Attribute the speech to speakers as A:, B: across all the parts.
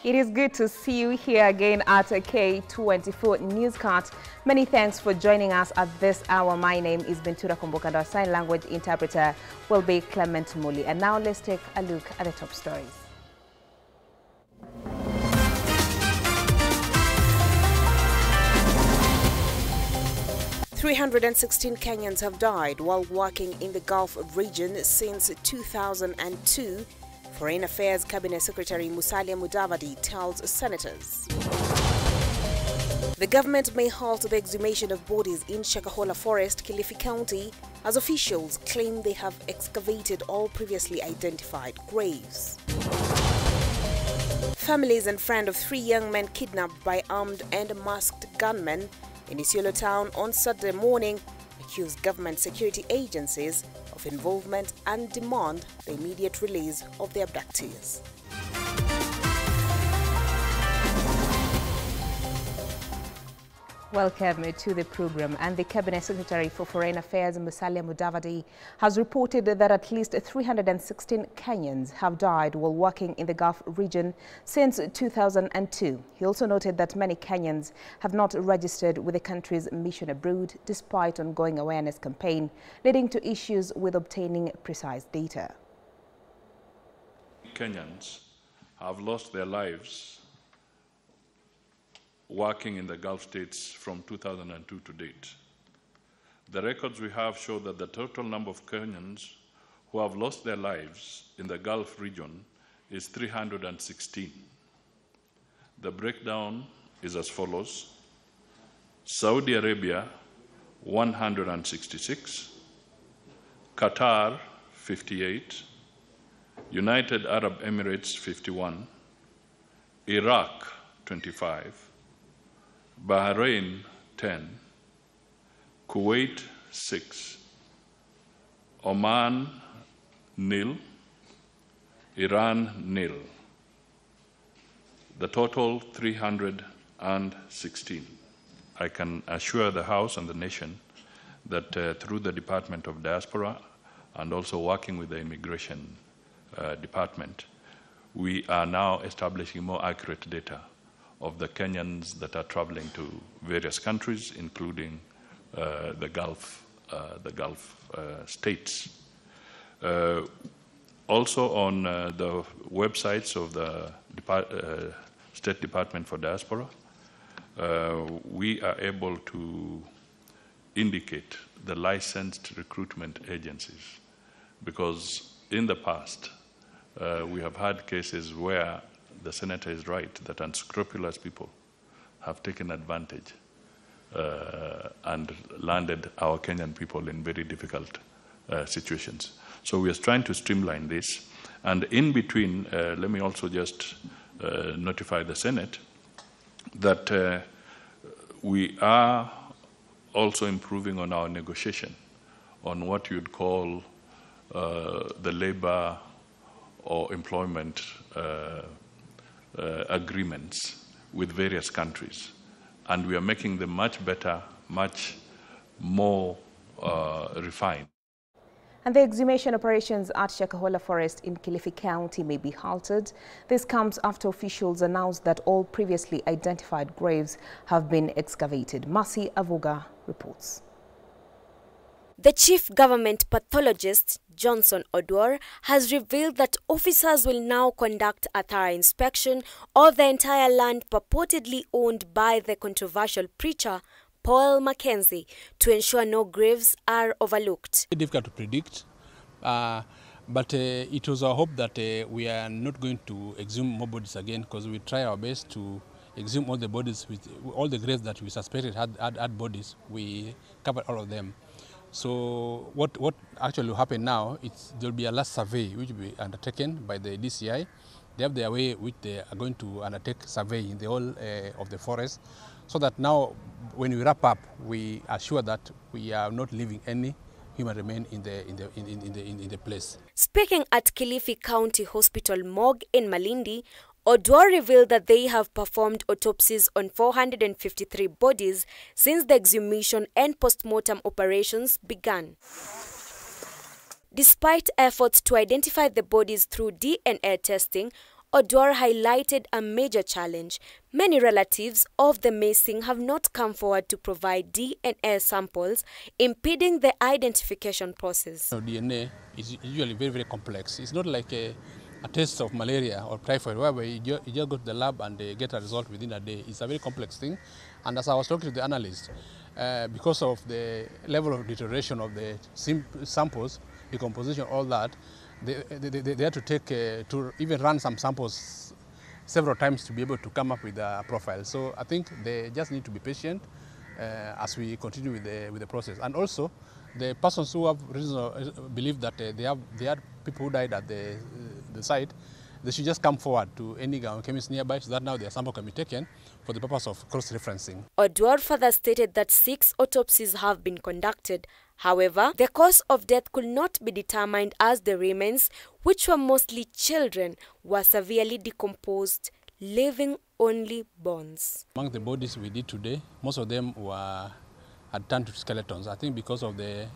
A: It is good to see you here again at a K24 Newscast. Many thanks for joining us at this hour. My name is Bentura Komboka and our sign language interpreter will be Clement Muli. And now let's take a look at the top stories. "316 Kenyans have died while working in the Gulf region since 2002, Foreign Affairs Cabinet Secretary Musalia Mudavadi tells senators. The government may halt the exhumation of bodies in Shakahola Forest, Kilifi County, as officials claim they have excavated all previously identified graves. Families and friends of 3 young men kidnapped by armed and masked gunmen in Isiolo town on Saturday morning accuse government security agencies of involvement and demand the immediate release of the abductees. Welcome to the program. And the Cabinet Secretary for Foreign Affairs, Musalia Mudavadi, has reported that at least 316 Kenyans have died while working in the Gulf region since 2002. He also noted that many Kenyans have not registered with the country's mission abroad, despite ongoing awareness campaign, leading to issues with obtaining precise data.
B: Kenyans have lost their lives working in the Gulf states from 2002 to date. The records we have show that the total number of Kenyans who have lost their lives in the Gulf region is 316. The breakdown is as follows: Saudi Arabia, 166, Qatar, 58, United Arab Emirates, 51, Iraq, 25, Bahrain, 10, Kuwait, 6, Oman, 0, Iran, 0. The total, 316. I can assure the House and the nation that through the Department of Diaspora and also working with the Immigration Department, we are now establishing more accurate data of the Kenyans that are traveling to various countries, including the Gulf states. Also on the websites of the State Department for Diaspora, we are able to indicate the licensed recruitment agencies, because in the past we have had cases where the Senator is right that unscrupulous people have taken advantage and landed our Kenyan people in very difficult situations. So we are trying to streamline this. And in between, let me also just notify the Senate that we are also improving on our negotiation on what you'd call the labor or employment agreements with various countries, and we are making them much better, much more refined.
A: And the exhumation operations at Shakahola Forest in Kilifi County may be halted. This comes after officials announced that all previously identified graves have been excavated. Mercy Avoga reports.
C: The chief government pathologist, Johnson Odwar, has revealed that officers will now conduct a thorough inspection of the entire land purportedly owned by the controversial preacher, Paul Mackenzie, to ensure no graves are overlooked.
D: It's difficult to predict, but it was our hope that we are not going to exhume more bodies again, because we try our best to exhume all the bodies, with all the graves that we suspected had bodies. We covered all of them. So what actually will happen now, there will be a last survey which will be undertaken by the DCI. They have their way which they are going to undertake survey in the whole of the forest, so that now when we wrap up, we are sure that we are not leaving any human remain in the place.
C: Speaking at Kilifi County Hospital morgue in Malindi, Odwar revealed that they have performed autopsies on 453 bodies since the exhumation and post-mortem operations began. Despite efforts to identify the bodies through DNA testing, Odwar highlighted a major challenge. Many relatives of the missing have not come forward to provide DNA samples, impeding the identification process.
D: DNA is usually very, very complex. It's not like a test of malaria or typhoid, where you just go to the lab and they get a result within a day. It's a very complex thing. And as I was talking to the analyst, because of the level of deterioration of the samples, decomposition, all that, they had to take to even run some samples several times to be able to come up with a profile. So I think they just need to be patient as we continue with the process. And also, the persons who have reason to believe that they had people who died at the site, they should just come forward to any chemist nearby so that now their sample can be taken for the purpose of cross-referencing.
C: Odwar further stated that 6 autopsies have been conducted. However, the cause of death could not be determined as the remains, which were mostly children, were severely decomposed, leaving only bones.
D: Among the bodies we did today, most of them had turned to skeletons. I think because of the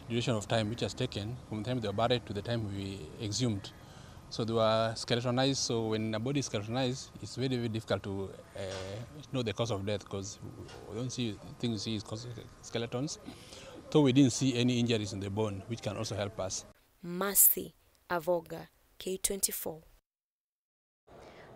D: duration of time which has taken from the time they were buried to the time we exhumed. So they were skeletonized, so when a body is skeletonized, it's very, very difficult to know the cause of death because we don't see things we see is skeletons. So we didn't see any injuries in the bone, which can also help us.
C: Mercy Avoga, K24.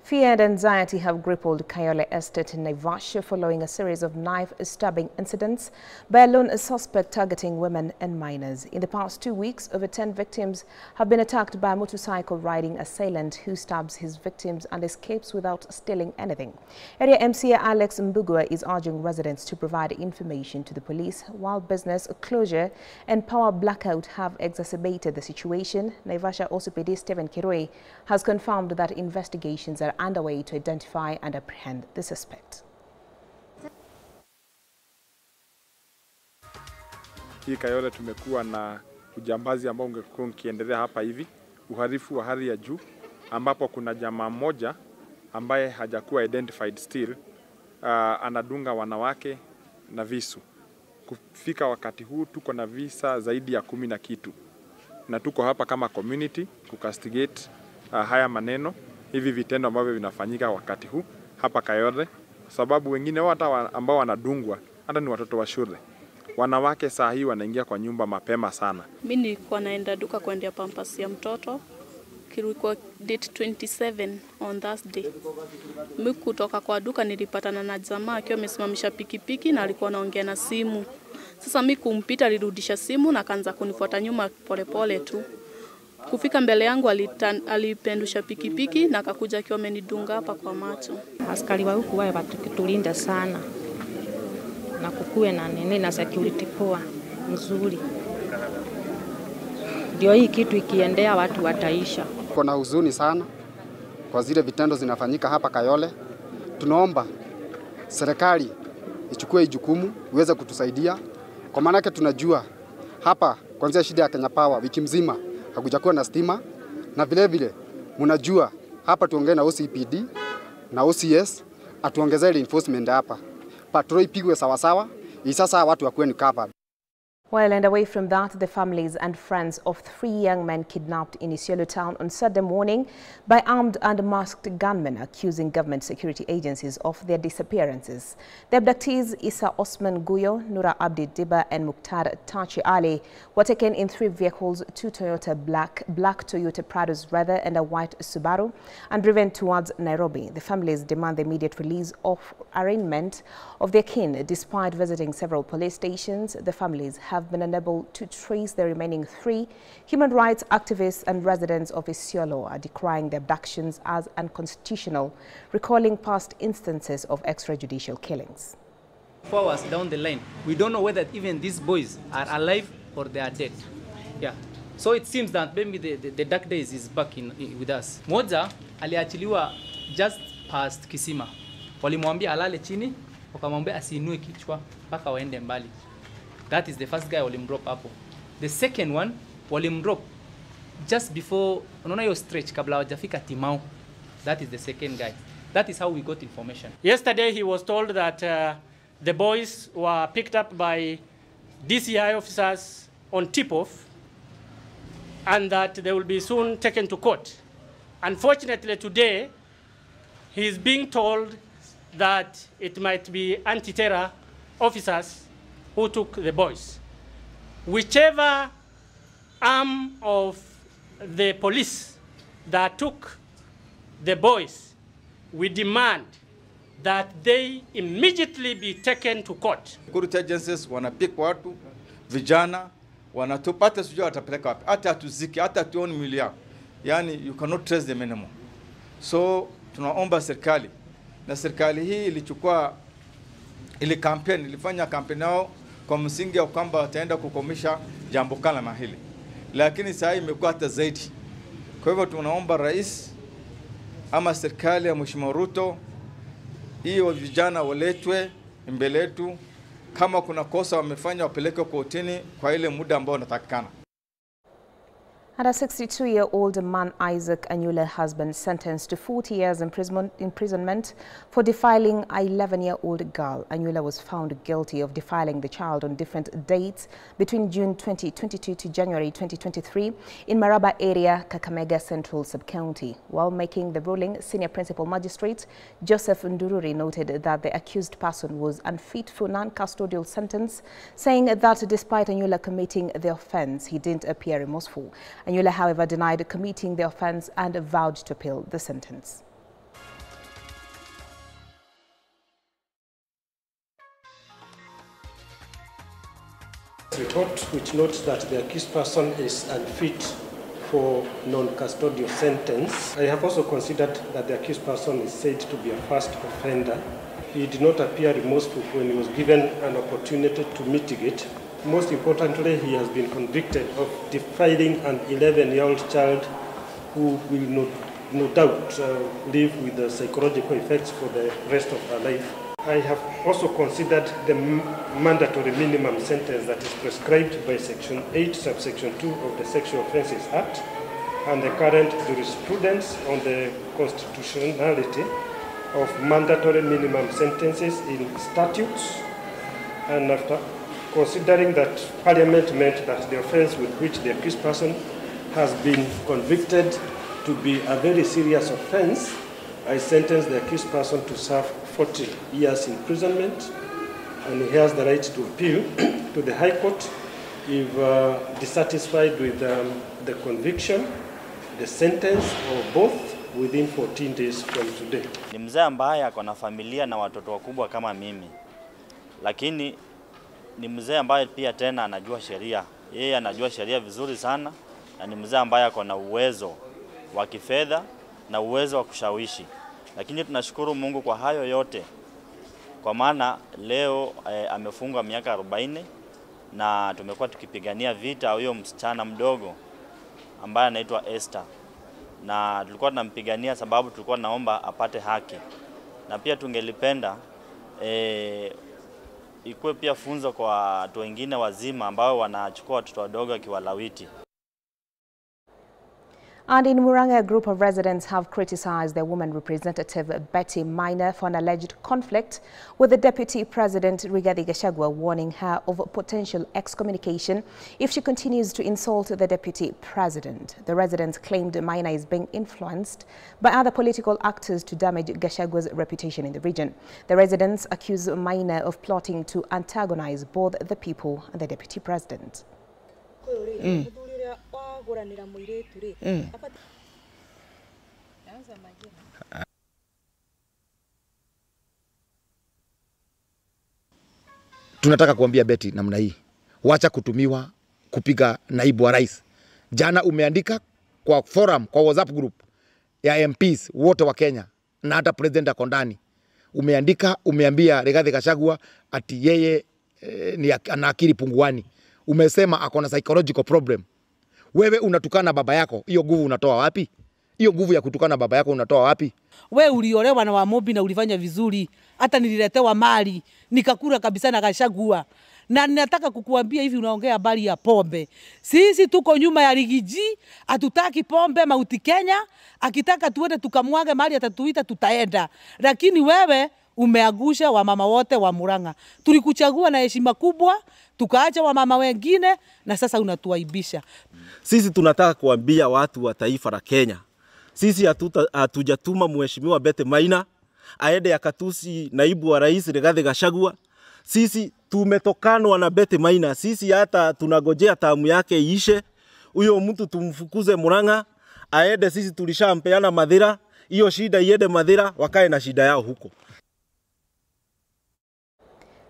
A: Fear and anxiety have crippled Kayole Estate in Naivasha following a series of knife-stabbing incidents by a lone suspect targeting women and minors. In the past 2 weeks, over 10 victims have been attacked by a motorcycle-riding assailant who stabs his victims and escapes without stealing anything. Area MCA Alex Mbugua is urging residents to provide information to the police, while business closure and power blackout have exacerbated the situation. Naivasha OCPD Stephen Kiroi has confirmed that investigations are underway to identify and apprehend the suspect.
E: Hii Kayole tumekuwa na ujambazi ambao ungekuwa ukiendelea hapa hivi, uhalifu wa hali ya juu, ambapo kuna jamaa mmoja ambaye hajakuwa identified still, anadunga wanawake na visu. Kufika wakati huu tuko na visa zaidi ya 10 na kitu, na tuko hapa kama community kukastigate haya maneno, hivi vitendo ambavyo vinafanyika wakati huu hapa Kayole, sababu wengine hata ambao wanadungwa hata ni watoto wa shule. Wanawake saa hii wanaingia kwa nyumba mapema sana.
F: Mimi nilikuwa naenda duka kuendea pampers ya mtoto. Kilikuwa date 27 on Thursday. Mimi kutoka kwa duka nilipatana na jamaa akiwa amesimamisha pikipiki na alikuwa anaongea na simu. Sasa mimi kumpita alirudisha simu na kaanza kunifuata nyuma polepole tu. Kufika mbele yangu alipendusha pikipiki na akakuja akiwa amenidunga hapa kwa macho.
G: Askari wa huku wao watulinda sana na kukuwe na nene na security poa nzuri. Ndio hii kitu ikiendea watu wataisha.
H: Kuna huzuni sana kwa zile vitendo zinafanyika hapa Kayole. Tunaomba serikali ichukue jukumu iweze kutusaidia, kwa maana tunajua hapa kuanzia shida ya Kenya Power wiki mzima hakujakuwa na stima, na vile vile mnajua hapa tuongee na OCPD na OCS atuongezee reinforcement hapa. Patrol ipigwe sawa sawa, sasa watu wakuwe ni covered.
A: Well, and away from that, the families and friends of 3 young men kidnapped in Isiolo town on Saturday morning by armed and masked gunmen accusing government security agencies of their disappearances. The abductees, Isa Osman Guyo, Nura Abdi Diba and Mukhtar Tachi Ali, were taken in 3 vehicles, 2 Toyota black Toyota Prados rather, and a white Subaru, and driven towards Nairobi. The families demand the immediate release of arraignment of their kin. Despite visiting several police stations, the families have been unable to trace the remaining 3. Human rights activists and residents of Isiolo are decrying the abductions as unconstitutional, recalling past instances of extrajudicial killings.
I: 4 hours down the line, we don't know whether even these boys are alive or they are dead. Yeah. So it seems that maybe the dark days is back with us. Moja aliachiliwa just past Kisima. Walimwambia alale chini, wakamwambia asiinue kichwa mpaka waende mbali. That is the first guy walimdrop hapo. The second one walimdrop just before unaona hiyo stretch kabla hawajafika Timau. That is the second guy. That is how we got information.
J: Yesterday he was told that the boys were picked up by DCI officers on tip-off and that they will be soon taken to court. Unfortunately today, he is being told that it might be anti-terror officers who took the boys. Whichever arm of the police that took the boys, we demand that they immediately be taken to court.
K: Security agencies wanapika watu, vijana, wanatupata sijua watapeleka wapi. Hata hatuziki, hata tuoni mwili yao. Yani you cannot trace them anymore. So tunaomba serikali, na serikali hii ilifanya campaign yao kwa msingi ya kwamba wataenda kukomisha jambo kama hili. Lakini sasa imekuwa hata zaidi. Kwa hivyo tunaomba rais ama serikali ya Mheshimiwa Ruto, hiyo vijana waletwe mbele yetu, kama kuna kosa wamefanya wapeleke kotini kwa ile muda ambao unatakikana.
A: And a 62-year-old man, Isaac Anyula, has been sentenced to 40 years imprisonment for defiling a 11-year-old girl. Anyula was found guilty of defiling the child on different dates between June 2022 to January 2023 in Maraba area, Kakamega Central Sub-County. While making the ruling, Senior Principal Magistrate Joseph Ndururi noted that the accused person was unfit for non-custodial sentence, saying that despite Anyula committing the offense, he didn't appear remorseful. Anyula, however, denied committing the offense and vowed to appeal the sentence.
L: Report which notes that the accused person is unfit for non-custodial sentence. I have also considered that the accused person is said to be a first offender. He did not appear remorseful when he was given an opportunity to mitigate. Most importantly, he has been convicted of defiling an 11-year-old child who will no doubt live with the psychological effects for the rest of her life. I have also considered the mandatory minimum sentence that is prescribed by Section 8, subsection 2 of the Sexual Offences Act and the current jurisprudence on the constitutionality of mandatory minimum sentences in statutes. And after considering that Parliament meant that the offence with which the accused person has been convicted to be a very serious offence, I sentenced the accused person to serve 40 years imprisonment, and he has the right to appeal to the High Court if dissatisfied with the conviction, the sentence, or both within 14 days from today.
M: Ni mzee ambaye ako na familia na watoto wakubwa kama mimi, lakini ni mzee ambaye pia tena anajua sheria. Yeye anajua sheria vizuri sana, na ni mzee ambaye ako na uwezo wa kifedha na uwezo wa kushawishi. Lakini tunashukuru Mungu kwa hayo yote, kwa maana leo amefungwa miaka 40 na tumekuwa tukipigania vita huyo msichana mdogo ambaye anaitwa Esther, na tulikuwa tunampigania sababu tulikuwa naomba apate haki, na pia tungelipenda ikuwe pia funzo kwa watu wengine wazima ambao wanachukua watoto wadogo kiwalawiti.
A: And in Murang'a, a group of residents have criticized their woman representative Betty Minor for an alleged conflict with the Deputy President Rigathi Gachagua, warning her of potential excommunication if she continues to insult the Deputy President. The residents claimed Minor is being influenced by other political actors to damage Gachagua's reputation in the region. The residents accuse Minor of plotting to antagonize both the people and the Deputy President.
N: Tunataka kuambia Betty namna hii, wacha kutumiwa kupiga naibu wa rais. Jana umeandika kwa forum, kwa WhatsApp group ya MPs wote wa Kenya na hata president ako ndani. Umeambia Rigathi Gachagua ati yeye ni ana akili punguani. Umesema ako na psychological problem. Wewe unatukana baba yako, hiyo nguvu unatoa wapi? Hiyo nguvu ya kutukana baba yako unatoa wapi?
O: Wewe uliolewa na Wamobi na ulifanya vizuri. Hata nililetewa mali, nikakula kabisa na Gachagua. Na ninataka kukuambia hivi, unaongea habari ya pombe. Sisi tuko nyuma ya Rigiji, hatutaki pombe Mauti Kenya, akitaka tuende tukamwage mali atatuita tutaenda. Lakini wewe umeagusha wamama wote wa Murang'a. Tulikuchagua na heshima kubwa, tukaacha wamama wengine na sasa unatuaibisha.
P: Sisi tunataka kuambia watu wa taifa la Kenya, Sisi hatujatuma mheshimiwa Bete Maina aende akatusi naibu wa rais Rigathi Gachagua. Sisi tumetokanwa na Bete Maina. Sisi hata tunagojea tamu yake iishe. Huyo mtu tumfukuze Murang'a aende, sisi tulishampeana Mathira. Hiyo shida iende Mathira, wakae na shida yao huko.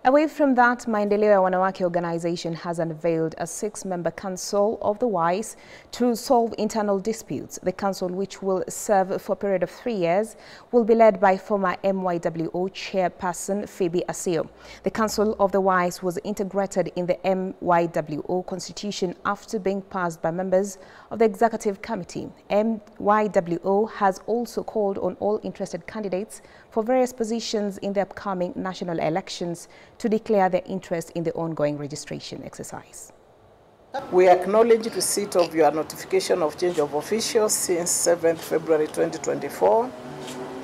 A: Away from that, Maendeleo ya Wanawake organization has unveiled a 6-member council of the WISE to solve internal disputes. The council, which will serve for a period of 3 years, will be led by former MYWO chairperson Phoebe Asio. The council of the WISE was integrated in the MYWO constitution after being passed by members of the executive committee. MYWO has also called on all interested candidates for various positions in the upcoming national elections to declare their interest in the ongoing registration exercise.
Q: We acknowledge receipt of your notification of change of officials since 7th February 2024,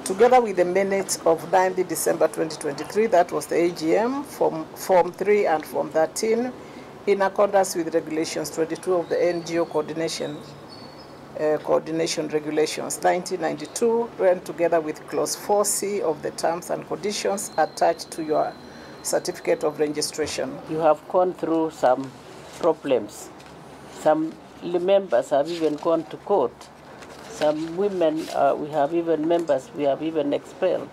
Q: together with the minutes of 9th December 2023, that was the AGM, Form 3 and Form 13, in accordance with Regulations 22 of the NGO Coordination Regulations 1992, ran together with Clause 4C of the terms and conditions attached to your certificate of registration.
R: You have gone through some problems. Some members have even gone to court. Some women, we have even members we have even expelled.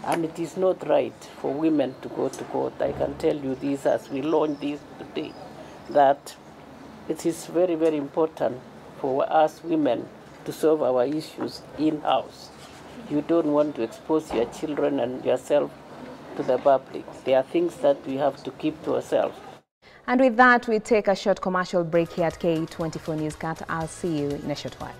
R: And it is not right for women to go to court. I can tell you this as we launch this today, that it is very, very important for us women to solve our issues in-house. You don't want to expose your children and yourself to the public. There are things that we have to keep to ourselves.
A: And with that, we take a short commercial break here at K24 Newscat. I'll see you in a short while.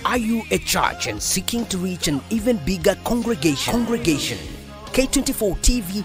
S: Are you a church and seeking to reach an even bigger congregation? K24 TV